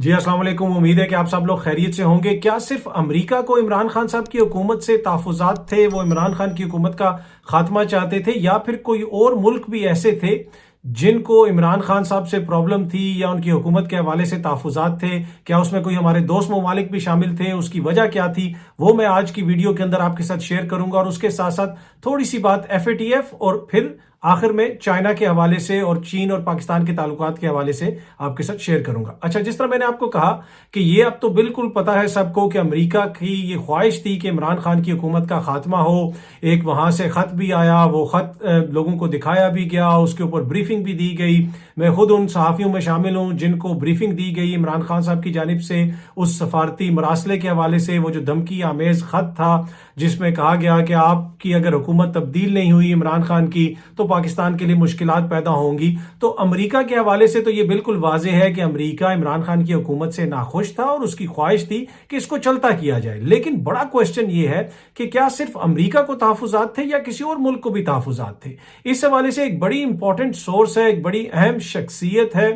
جی السلام علیکم، امید ہے کہ آپ سب لوگ خیریت سے ہوں گے۔ کیا صرف امریکہ کو عمران خان صاحب کی حکومت سے تحفظات تھے، وہ عمران خان کی حکومت کا خاتمہ چاہتے تھے، یا پھر کوئی اور ملک بھی ایسے تھے جن کو عمران خان صاحب سے پرابلم تھی یا ان کی حکومت کے حوالے سے تحفظات تھے؟ کیا اس میں کوئی ہمارے دوست ممالک بھی شامل تھے؟ اس کی وجہ کیا تھی وہ میں آج کی ویڈیو کے اندر آپ کے ساتھ شیئر کروں گا، اور اس کے ساتھ ساتھ تھوڑی سی بات FATF اور پھر آخر میں چائنا کے حوالے سے اور چین اور پاکستان کے تعلقات کے حوالے سے آپ کے ساتھ شیئر کروں گا۔ اچھا، جس طرح میں نے آپ کو کہا کہ یہ اب تو بالکل پتا ہے سب کو کہ امریکہ کی یہ خواہش تھی کہ عمران خان کی حکومت کا خاتمہ ہو۔ ایک وہاں سے خط بھی آیا، وہ خط لوگوں کو دکھایا بھی گیا، اس کے اوپر بریفنگ بھی دی گئی۔ میں خود ان صحافیوں میں شامل ہوں جن کو بریفنگ دی گئی عمران خان صاحب کی جانب سے اس سفارتی مراسلے کے حوالے سے، وہ جو دھمکی آمیز خط تھا جس میں کہا گیا کہ آپ کی اگر حکومت تبدیل نہیں ہوئی عمران خان کی تو پاکستان کے لیے مشکلات پیدا ہوں گی۔ تو امریکہ کے حوالے سے تو یہ بالکل واضح ہے کہ امریکہ عمران خان کی حکومت سے ناخوش تھا اور اس کی خواہش تھی کہ اس کو چلتا کیا جائے۔ لیکن بڑا کوشچن یہ ہے کہ کیا صرف امریکہ کو تحفظات تھے یا کسی اور ملک کو بھی تحفظات تھے؟ اس حوالے سے ایک بڑی امپورٹنٹ سورس ہے، ایک بڑی اہم شخصیت ہے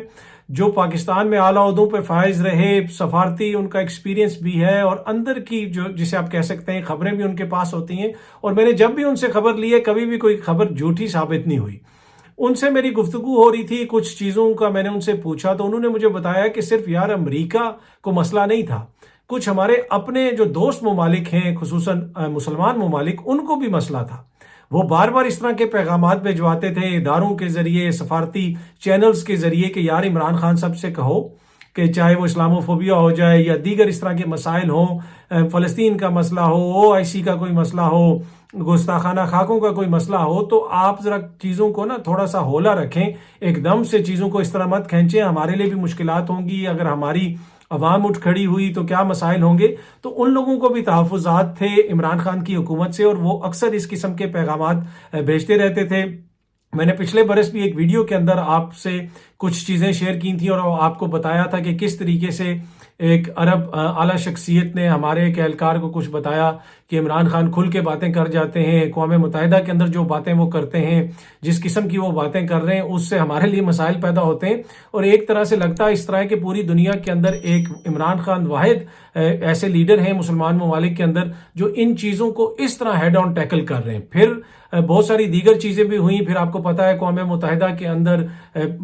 جو پاکستان میں اعلیٰ عہدوں پہ فائز رہے، سفارتی ان کا ایکسپیرینس بھی ہے، اور اندر کی جو جسے آپ کہہ سکتے ہیں خبریں بھی ان کے پاس ہوتی ہیں، اور میں نے جب بھی ان سے خبر لی ہے کبھی بھی کوئی خبر جھوٹی ثابت نہیں ہوئی۔ ان سے میری گفتگو ہو رہی تھی، کچھ چیزوں کا میں نے ان سے پوچھا تو انہوں نے مجھے بتایا کہ صرف یار امریکہ کو مسئلہ نہیں تھا، کچھ ہمارے اپنے جو دوست ممالک ہیں خصوصاً مسلمان ممالک، ان کو بھی مسئلہ تھا۔ وہ بار بار اس طرح کے پیغامات بھجواتے تھے اداروں کے ذریعے، سفارتی چینلز کے ذریعے کہ یار عمران خان صاحب سے کہو کہ چاہے وہ اسلاموفوبیا ہو جائے یا دیگر اس طرح کے مسائل ہوں، فلسطین کا مسئلہ ہو، OIC کا کوئی مسئلہ ہو، گستاخانہ خاکوں کا کوئی مسئلہ ہو، تو آپ ذرا چیزوں کو نا تھوڑا سا ہولا رکھیں، ایک دم سے چیزوں کو اس طرح مت کھینچیں، ہمارے لیے بھی مشکلات ہوں گی، اگر ہماری عوام اٹھ کھڑی ہوئی تو کیا مسائل ہوں گے۔ تو ان لوگوں کو بھی تحفظات تھے عمران خان کی حکومت سے، اور وہ اکثر اس قسم کے پیغامات بھیجتے رہتے تھے۔ میں نے پچھلے برس بھی ایک ویڈیو کے اندر آپ سے کچھ چیزیں شیئر کی تھیں اور آپ کو بتایا تھا کہ کس طریقے سے ایک عرب اعلیٰ شخصیت نے ہمارے ایک اہلکار کو کچھ بتایا کہ عمران خان کھل کے باتیں کر جاتے ہیں، اقوام متحدہ کے اندر جو باتیں وہ کرتے ہیں، جس قسم کی وہ باتیں کر رہے ہیں، اس سے ہمارے لیے مسائل پیدا ہوتے ہیں۔ اور ایک طرح سے لگتا ہے اس طرح کہ پوری دنیا کے اندر ایک عمران خان واحد ایسے لیڈر ہیں مسلمان ممالک کے اندر جو ان چیزوں کو اس طرح ہیڈ آن ٹیکل کر رہے ہیں۔ پھر بہت ساری دیگر چیزیں بھی ہوئیں، پھر آپ کو پتا ہے اقوام متحدہ کے اندر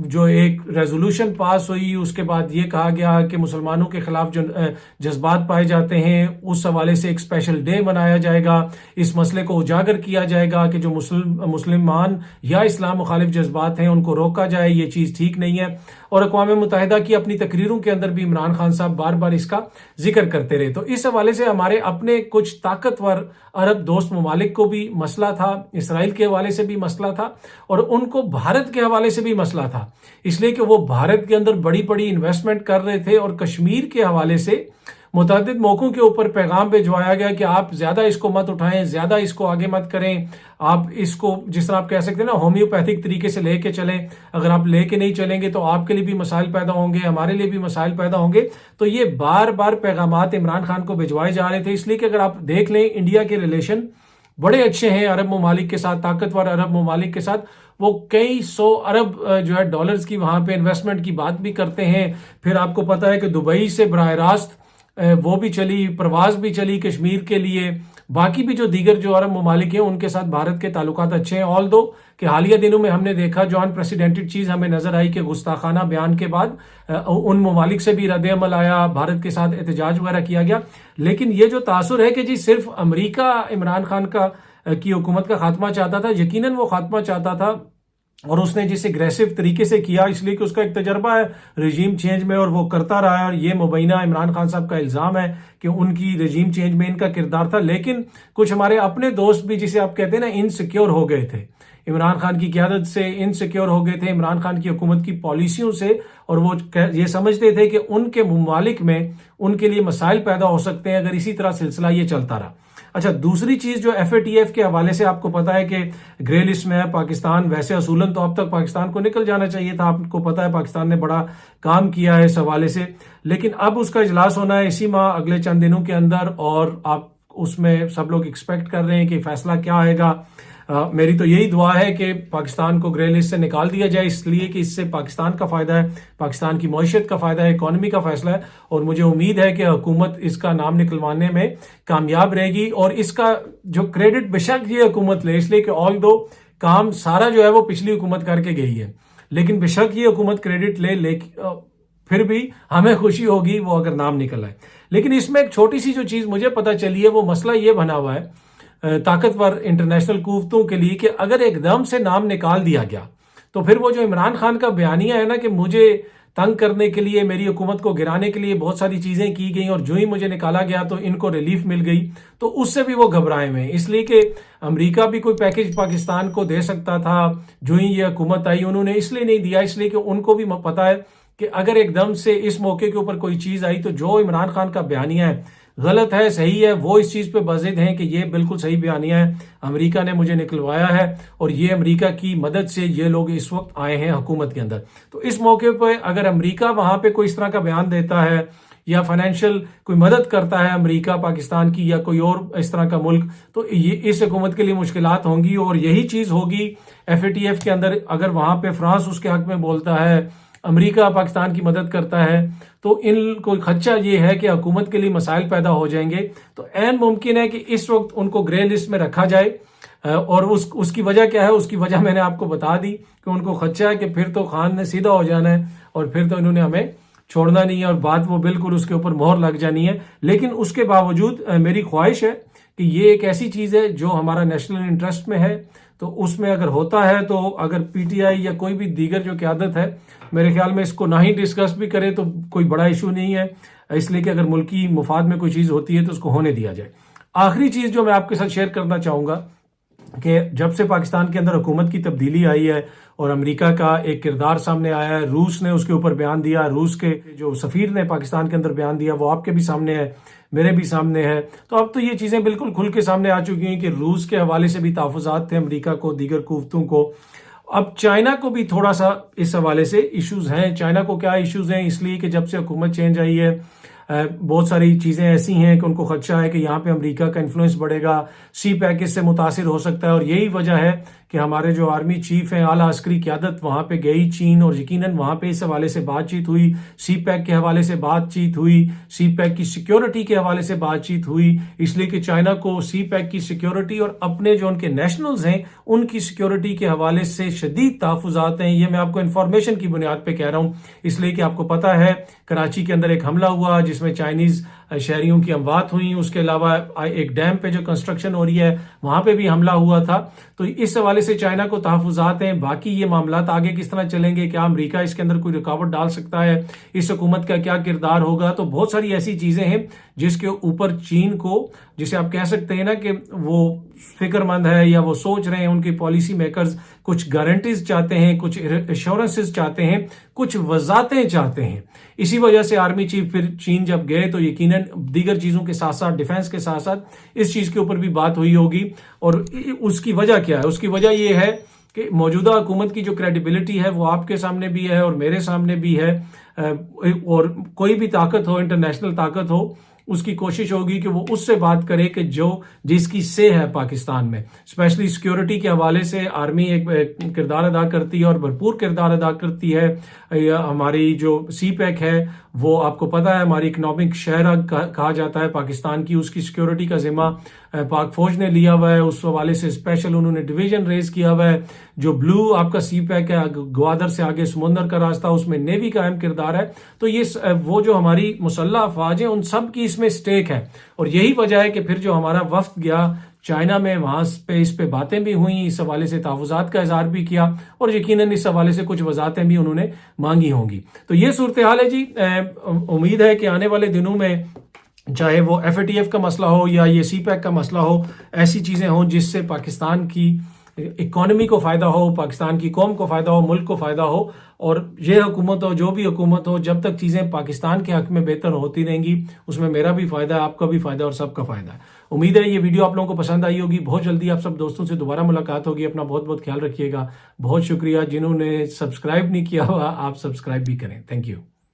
جو ایک ریزولوشن پاس ہوئی، اس کے بعد یہ کہا گیا کہ مسلمانوں کے خلاف جو جذبات پائے جاتے ہیں اس حوالے سے ایک اسپیشل ڈے منایا جائے گا، اس مسئلے کو اجاگر کیا جائے گا کہ جو مسلمان یا اسلام مخالف جذبات ہیں ان کو روکا جائے، یہ چیز ٹھیک نہیں ہے۔ اور اقوام متحدہ کی اپنی تقریروں کے اندر بھی عمران خان صاحب بار بار اس کا ذکر کرتے رہے۔ تو اس حوالے سے ہمارے اپنے کچھ طاقتور عرب دوست ممالک کو بھی مسئلہ تھا، اسرائیل کے حوالے سے بھی مسئلہ تھا، اور ان کو بھارت کے حوالے سے بھی مسئلہ تھا، اس لیے کہ وہ بھارت کے اندر بڑی بڑی انویسٹمنٹ کر رہے تھے، اور کشمیر کے حوالے سے متعدد موقعوں کے اوپر پیغام بھجوایا گیا کہ آپ زیادہ اس کو مت اٹھائیں، زیادہ اس کو آگے مت کریں، آپ اس کو جس طرح آپ کہہ سکتے ہیں نا ہومیوپیتھک طریقے سے لے کے چلیں، اگر آپ لے کے نہیں چلیں گے تو آپ کے لیے بھی مسائل پیدا ہوں گے، ہمارے لیے بھی مسائل پیدا ہوں گے۔ تو یہ بار بار پیغامات عمران خان کو بھجوائے جا رہے تھے، اس لیے کہ اگر آپ دیکھ لیں انڈیا کے ریلیشن بڑے اچھے ہیں عرب ممالک کے ساتھ، طاقتور عرب ممالک کے ساتھ، وہ کئی 100 ارب جو ہے ڈالرز کی وہاں پہ انویسٹمنٹ کی بات بھی کرتے ہیں۔ پھر آپ کو پتا ہے کہ دبئی سے براہ راست وہ بھی چلی، پرواز بھی چلی کشمیر کے لیے۔ باقی بھی جو دیگر جو عرب ممالک ہیں ان کے ساتھ بھارت کے تعلقات اچھے ہیں، آل دو کہ حالیہ دنوں میں ہم نے دیکھا جو ان پریسیڈنٹڈ چیز ہمیں نظر آئی کہ گستاخانہ بیان کے بعد ان ممالک سے بھی رد عمل آیا، بھارت کے ساتھ احتجاج وغیرہ کیا گیا۔ لیکن یہ جو تاثر ہے کہ جی صرف امریکہ عمران خان کی حکومت کا خاتمہ چاہتا تھا، یقیناً وہ خاتمہ چاہتا تھا، اور اس نے جس اگریسو طریقے سے کیا اس لیے کہ اس کا ایک تجربہ ہے رجیم چینج میں، اور وہ کرتا رہا ہے، اور یہ مبینہ عمران خان صاحب کا الزام ہے کہ ان کی رجیم چینج میں ان کا کردار تھا۔ لیکن کچھ ہمارے اپنے دوست بھی جسے آپ کہتے ہیں نا انسیکیور ہو گئے تھے، عمران خان کی قیادت سے انسیکیور ہو گئے تھے، عمران خان کی حکومت کی پالیسیوں سے، اور وہ یہ سمجھتے تھے کہ ان کے ممالک میں ان کے لیے مسائل پیدا ہو سکتے ہیں اگر اسی طرح سلسلہ یہ چلتا رہا۔ اچھا، دوسری چیز جو FATF کے حوالے سے آپ کو پتا ہے کہ گرے لسٹ میں ہے پاکستان، ویسے اصولاً تو اب تک پاکستان کو نکل جانا چاہیے تھا، آپ کو پتا ہے پاکستان نے بڑا کام کیا ہے اس حوالے سے، لیکن اب اس کا اجلاس ہونا ہے اسی ماہ اگلے چند دنوں کے اندر، اور آپ اس میں سب لوگ ایکسپیکٹ کر رہے ہیں کہ فیصلہ کیا آئے گا۔ میری تو یہی دعا ہے کہ پاکستان کو گرے لسٹ سے نکال دیا جائے، اس لیے کہ اس سے پاکستان کا فائدہ ہے، پاکستان کی معیشت کا فائدہ ہے، اکانومی کا فیصلہ ہے، اور مجھے امید ہے کہ حکومت اس کا نام نکلوانے میں کامیاب رہے گی، اور اس کا جو کریڈٹ بے شک یہ حکومت لے، اس لیے کہ آل دو کام سارا جو ہے وہ پچھلی حکومت کر کے گئی ہے، لیکن بے شک یہ حکومت کریڈٹ لے پھر بھی ہمیں خوشی ہوگی وہ اگر نام نکل آئے۔ لیکن اس میں ایک چھوٹی سی جو چیز مجھے پتہ چلی ہے، وہ مسئلہ یہ بنا ہوا ہے طاقتور انٹرنیشنل قوتوں کے لیے کہ اگر ایک دم سے نام نکال دیا گیا تو پھر وہ جو عمران خان کا بیانیہ ہے نا کہ مجھے تنگ کرنے کے لیے، میری حکومت کو گرانے کے لیے بہت ساری چیزیں کی گئیں، اور جو ہی مجھے نکالا گیا تو ان کو ریلیف مل گئی، تو اس سے بھی وہ گھبرائے ہوئے ہیں، اس لیے کہ امریکہ بھی کوئی پیکج پاکستان کو دے سکتا تھا، جو ہی یہ حکومت آئی انہوں نے اس لیے نہیں دیا، اس لیے کہ ان کو بھی پتہ ہے کہ اگر ایک دم سے اس موقع کے اوپر کوئی چیز آئی تو جو عمران خان کا بیانیہ ہے غلط ہے صحیح ہے، وہ اس چیز پہ بضد ہیں کہ یہ بالکل صحیح بیانیہ ہے، امریکہ نے مجھے نکلوایا ہے، اور یہ امریکہ کی مدد سے یہ لوگ اس وقت آئے ہیں حکومت کے اندر۔ تو اس موقع پہ اگر امریکہ وہاں پہ کوئی اس طرح کا بیان دیتا ہے یا فائنینشیل کوئی مدد کرتا ہے امریکہ پاکستان کی یا کوئی اور اس طرح کا ملک، تو یہ اس حکومت کے لیے مشکلات ہوں گی، اور یہی چیز ہوگی FATF کے اندر اگر وہاں پہ فرانس اس کے حق میں بولتا ہے، امریکہ پاکستان کی مدد کرتا ہے، تو ان کو خدشہ یہ ہے کہ حکومت کے لیے مسائل پیدا ہو جائیں گے۔ تو عین ممکن ہے کہ اس وقت ان کو گرے لسٹ میں رکھا جائے، اور اس کی وجہ کیا ہے؟ اس کی وجہ میں نے آپ کو بتا دی کہ ان کو خدشہ ہے کہ پھر تو خان نے سیدھا ہو جانا ہے، اور پھر تو انہوں نے ہمیں چھوڑنا نہیں ہے، اور بات وہ بالکل اس کے اوپر مہر لگ جانی ہے۔ لیکن اس کے باوجود میری خواہش ہے کہ یہ ایک ایسی چیز ہے جو ہمارا نیشنل انٹرسٹ میں ہے، تو اس میں اگر ہوتا ہے تو اگر PTI یا کوئی بھی دیگر جو قیادت ہے، میرے خیال میں اس کو نہ ہی ڈسکس بھی کرے تو کوئی بڑا ایشو نہیں ہے، اس لیے کہ اگر ملکی مفاد میں کوئی چیز ہوتی ہے تو اس کو ہونے دیا جائے۔ آخری چیز جو میں آپ کے ساتھ شیئر کرنا چاہوں گا کہ جب سے پاکستان کے اندر حکومت کی تبدیلی آئی ہے اور امریکہ کا ایک کردار سامنے آیا ہے، روس نے اس کے اوپر بیان دیا، روس کے جو سفیر نے پاکستان کے اندر بیان دیا وہ آپ کے بھی سامنے ہے، میرے بھی سامنے ہے، تو اب تو یہ چیزیں بالکل کھل کے سامنے آ چکی ہیں کہ روس کے حوالے سے بھی تحفظات تھے امریکہ کو، دیگر قوتوں کو۔ اب چائنا کو بھی تھوڑا سا اس حوالے سے ایشوز ہیں۔ چائنا کو کیا ایشوز ہیں؟ اس لیے کہ جب سے حکومت چینج آئی ہے بہت ساری چیزیں ایسی ہیں کہ ان کو خدشہ ہے کہ یہاں پہ امریکہ کا انفلوئنس بڑھے گا، CPEC اس سے متاثر ہو سکتا ہے، اور یہی وجہ ہے کہ ہمارے جو آرمی چیف ہیں، اعلیٰ عسکری قیادت وہاں پہ گئی چین، اور یقیناً وہاں پہ اس حوالے سے بات چیت ہوئی، CPEC کے حوالے سے بات چیت ہوئی، CPEC کی سیکیورٹی کے حوالے سے بات چیت ہوئی، اس لیے کہ چائنا کو CPEC کی سیکیورٹی اور اپنے جو ان کے نیشنلز ہیں ان کی سیکیورٹی کے حوالے سے شدید تحفظات ہیں۔ یہ میں آپ کو انفارمیشن کی بنیاد پہ کہہ رہا ہوں، اس لیے کہ آپ کو پتہ ہے کراچی کے اندر ایک حملہ ہوا جس میں چائنیز شہریوں کی اموات ہوئیں، اس کے علاوہ ایک ڈیم پہ جو کنسٹرکشن ہو رہی ہے وہاں پہ بھی حملہ ہوا تھا، تو اس حوالے سے چائنا کو تحفظات ہیں۔ باقی یہ معاملات آگے کس طرح چلیں گے، کیا امریکہ اس کے اندر کوئی رکاوٹ ڈال سکتا ہے، اس حکومت کا کیا کردار ہوگا، تو بہت ساری ایسی چیزیں ہیں جس کے اوپر چین کو، جسے آپ کہہ سکتے ہیں نا کہ وہ فکر مند ہے یا وہ سوچ رہے ہیں، ان کے پالیسی میکرز کچھ گارنٹیز چاہتے ہیں، کچھ ایشورنسز چاہتے ہیں، کچھ وضاحتیں چاہتے ہیں۔ اسی وجہ سے آرمی چیف پھر چین جب گئے تو یقیناً دیگر چیزوں کے ساتھ ساتھ ڈیفنس کے ساتھ ساتھ اس چیز کے اوپر بھی بات ہوئی ہوگی، اور اس کی وجہ کیا ہے؟ اس کی وجہ یہ ہے کہ موجودہ حکومت کی جو کریڈیبلٹی ہے وہ آپ کے سامنے بھی ہے اور میرے سامنے بھی ہے، اور کوئی بھی طاقت ہو، انٹرنیشنل طاقت ہو، اس کی کوشش ہوگی کہ وہ اس سے بات کرے کہ جس کی سے ہے پاکستان میں، اسپیشلی سیکیورٹی کے حوالے سے آرمی ایک کردار ادا کرتی ہے اور بھرپور کردار ادا کرتی ہے۔ ہماری جو CPEC ہے وہ آپ کو پتہ ہے ہماری اکنامک شہر کہا جاتا ہے پاکستان کی، اس کی سیکیورٹی کا ذمہ پاک فوج نے لیا ہوا ہے، اس حوالے سے اسپیشل انہوں نے ڈویژن ریز کیا ہوا ہے۔ جو بلو آپ کا CPEC ہے، گوادر سے آگے سمندر کا راستہ، اس میں نیوی کا اہم کردار ہے، تو یہ وہ جو ہماری مسلح افواج ہیں ان سب کی اس میں سٹیک ہے، اور یہی وجہ ہے کہ پھر جو ہمارا وفد گیا چائنا میں، وہاں پہ اس پہ باتیں بھی ہوئیں، اس حوالے سے تحفظات کا اظہار بھی کیا، اور یقیناً اس حوالے سے کچھ وضاحتیں بھی انہوں نے مانگی ہوں گی۔ تو یہ صورتحال ہے جی۔ امید ہے کہ آنے والے دنوں میں چاہے وہ FATF کا مسئلہ ہو یا یہ CPEC کا مسئلہ ہو، ایسی چیزیں ہوں جس سے پاکستان کی اکانومی کو فائدہ ہو، پاکستان کی قوم کو فائدہ ہو، ملک کو فائدہ ہو، اور یہ حکومت ہو، جو بھی حکومت ہو، جب تک چیزیں پاکستان کے حق میں بہتر ہوتی رہیں گی اس میں میرا بھی فائدہ ہے، آپ کا بھی فائدہ اور سب کا فائدہ ہے۔ امید ہے یہ ویڈیو آپ لوگوں کو پسند آئی ہوگی۔ بہت جلدی آپ سب دوستوں سے دوبارہ ملاقات ہوگی۔ اپنا بہت بہت خیال رکھیے گا۔ بہت شکریہ۔ جنہوں نے سبسکرائب نہیں کیا ہوا آپ سبسکرائب بھی کریں۔ Thank you.